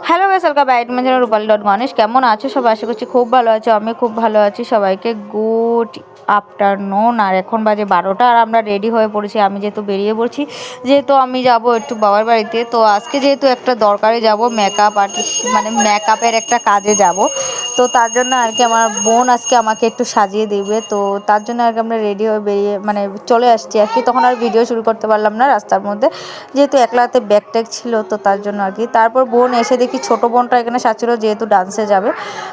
Hello guys, welcome back to my channel Rupali dot Ganesh. কেমন আছো সবাই? আশা করছি খুব ভালো আছো। আমি খুব ভালো আছি। সবাইকে গুড আফটারনুন। আর এখন বাজে 12টা আর আমরা রেডি হয়ে পড়েছি। আমি যেহেতু বেরিয়ে পড়ছি, যেহেতু আমি যাব একটু বাবার বাড়িতে। তো আজকে যেহেতু একটা দরকারে যাব, মেকআপ আর্টিস্ট মানে মেকআপের একটা কাজে যাব। তো তার জন্য আর কি আমার বোন আজকে আমাকে একটু সাজিয়ে দেবে। তো তার জন্য আর কি আমরা রেডি হয়ে বেরিয়ে মানে চলে আসছি আর কি। তখন আর ভিডিও শুরু করতে পারলাম না রাস্তার মধ্যে, যেহেতু একলাতে ব্যাগ ট্যাগ ছিল। তো তার জন্য আর কি তারপর বোন এসে দেখি ছোটো বোনটা এখানে সাজছিল, যেহেতু ডান্সে যাবে।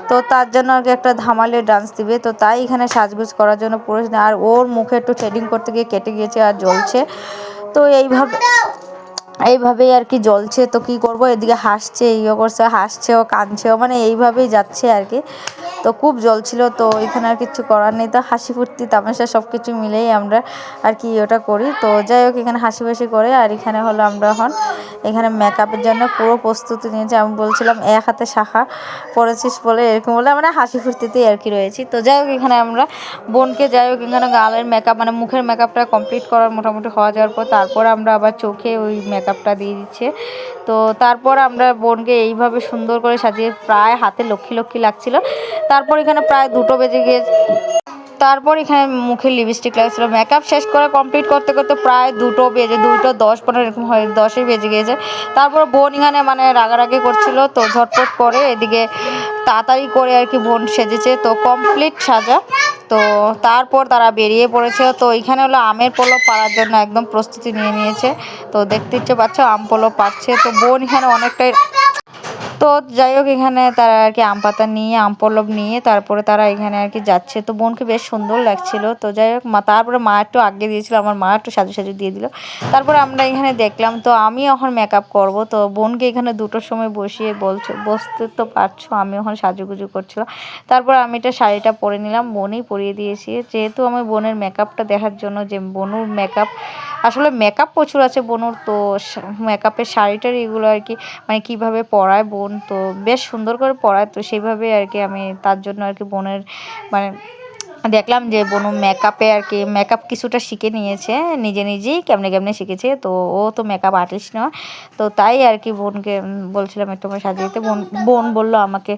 তো তার জন্য আর কি একটা ধামালে ডান্স দিবে। তো তাই এখানে সাজগুজ করার জন্য পুরো, আর ওর মুখে একটু থ্রেডিং করতে গিয়ে কেটে গিয়েছে আর জ্বলছে। তো এইভাবেই আর কি জ্বলছে। তো কি করব, এদিকে হাসছে, ইয়ে করছে, হাসছেও কাঁদছেও, মানে এইভাবেই যাচ্ছে আর কি। তো খুব জ্বলছিল। তো এখানে আর কিছু করার নেই। তো হাসি ফুর্তি তামাশা সব কিছু মিলেই আমরা আর কি ওটা করি। তো যাই হোক, এখানে হাসি ফাসি করে। আর এখানে হলো আমরা এখন এখানে মেকআপের জন্য পুরো প্রস্তুতি নিয়েছি। আমি বলছিলাম এক হাতে শাখা পরেছিস বলে, এরকম বলে মানে হাসি ফুর্তিতেই আর কি রয়েছি। তো যাই হোক, এখানে আমরা বোনকে যাই হোক এখানে গালের মেকআপ মানে মুখের মেকআপটা কমপ্লিট করার মোটামুটি হওয়া যাওয়ার পর তারপর আমরা আবার চোখে ওই মেকআপটা দিয়ে দিচ্ছে। তো তারপর আমরা বোনকে এইভাবে সুন্দর করে সাজিয়ে, প্রায় হাতে লক্ষ্মী লক্ষ্মী লাগছিল। তারপর এখানে প্রায় 2টো বেজে গিয়ে, তারপর এখানে মুখে লিপস্টিক লাগছিল। মেকআপ শেষ করে কমপ্লিট করতে করতে প্রায় 2টো বেজে, 2:10-15 এরকম হয়, 10ই বেজে গিয়েছে। তারপর বোন এখানে মানে রাগারাগি করছিল। তো ঝটপট করে এদিকে তাড়াতাড়ি করে আর কি বোন সেজেছে। তো কমপ্লিট সাজা। তো তারপর তারা বেরিয়ে পড়েছে। তো এখানে হলো আমের পল্লব পাড়ার জন্য একদম প্রস্তুতি নিয়ে নিয়েছে। তো দেখতে ইচ্ছে পাচ্ছে আম পল্লব পাচ্ছে। তো বোন এখানে অনেকটাই, তো যাই হোক এখানে তারা আর কি আম পাতা নিয়ে, আম পল্লব নিয়ে তারপরে তারা এখানে আর কি যাচ্ছে। তো বোনকে বেশ সুন্দর লাগছিল। তো যাই হোক তারপরে মা একটু আগে দিয়েছিল, আমার মা একটু সাজু সাজু দিয়ে দিল। তারপরে আমরা এখানে দেখলাম। তো আমি এখন মেকআপ করব। তো বোনকে এখানে 2টোর সময় বসিয়ে বসতে তো পারছো, আমি এখন সাজুগুজু করছিলাম। তারপর আমি এটা শাড়িটা পরে নিলাম, বোনই পরিয়ে দিয়েছি, যেহেতু আমি বোনের মেকআপটা দেখার জন্য, যে বনুর মেকআপ আসলে মেকআপ প্রচুর আছে বনুর। তো মেকআপের শাড়িটার এগুলো আর কি মানে কীভাবে পরায় বোন, তো বেশ সুন্দর করে পরায়। তো সেইভাবে আর কি আমি তার জন্য আর কি বোনের মানে দেখলাম যে বোন মেকআপে আর কি মেকআপ কিছুটা শিখে নিয়েছে নিজে নিজেই, কেমনে কেমনে শিখেছে। তো ও তো মেকআপ আর্টিস্ট নয়। তো তাই আর কি বোনকে বলছিলাম একটু আমার সাজিয়ে দিতে। বোন বললো আমাকে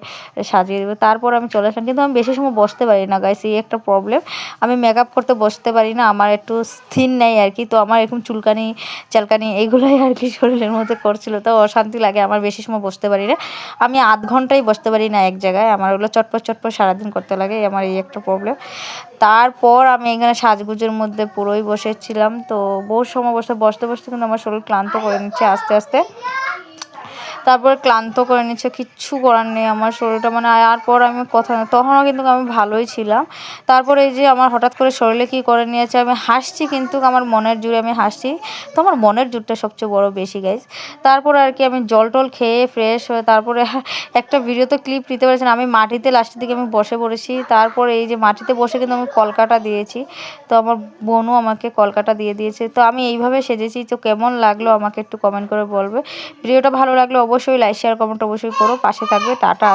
সাজিয়ে দেবে। তারপর আমি চলে আসলাম, কিন্তু আমি বেশি সময় বসতে পারি না গাইস, এই একটা প্রবলেম। আমি মেকআপ করতে বসতে পারি না, আমার একটু স্থির নেই আর কি। তো আমার এরকম চুলকানি চালকানি এইগুলোই আর কি শরীরের মধ্যে করছিল। তো অশান্তি লাগে, আমার বেশি সময় বসতে পারি না। আমি আধ ঘন্টাই বসতে পারি না এক জায়গায়, আমার ওগুলো চটপট চটপট সারাদিন করতে লাগে, আমার এই একটা প্রবলেম। তারপর আমি এখানে সাজগুজের মধ্যে পুরোই বসেছিলাম। তো বহু সময় বসতে বসতে বসতে কিন্তু আমার শরীর ক্লান্ত করে নিচ্ছে আস্তে আস্তে। তারপরে ক্লান্ত করে নিচ্ছে, কিচ্ছু করার নেই, আমার শরীরটা মানে আর পর আমি কথা, তখনও কিন্তু আমি ভালোই ছিলাম। তারপরে এই যে আমার হঠাৎ করে শরীরে কী করে নিয়েছে, আমি হাসছি কিন্তু আমার মনের জোরে আমি হাসছি। তো আমার মনের জোরটা সবচেয়ে বড় বেশি গাইজ। তারপরে আর কি আমি জল টল খেয়ে ফ্রেশ হয়ে তারপরে একটা ভিডিওতে ক্লিপ নিতে পেরেছেন, আমি মাটিতে লাস্টের দিকে আমি বসে পড়েছি। তারপরে এই যে মাটিতে বসে কিন্তু আমি কলকাটা দিয়েছি। তো আমার বোনও আমাকে কলকাটা দিয়ে দিয়েছে। তো আমি এইভাবে সেজেছি। তো কেমন লাগলো আমাকে একটু কমেন্ট করে বলবে। ভিডিওটা ভালো লাগলে অবশ্যই লাইক শেয়ার কমেন্ট অবশ্যই করো, পাশে থাকবে। টাটা।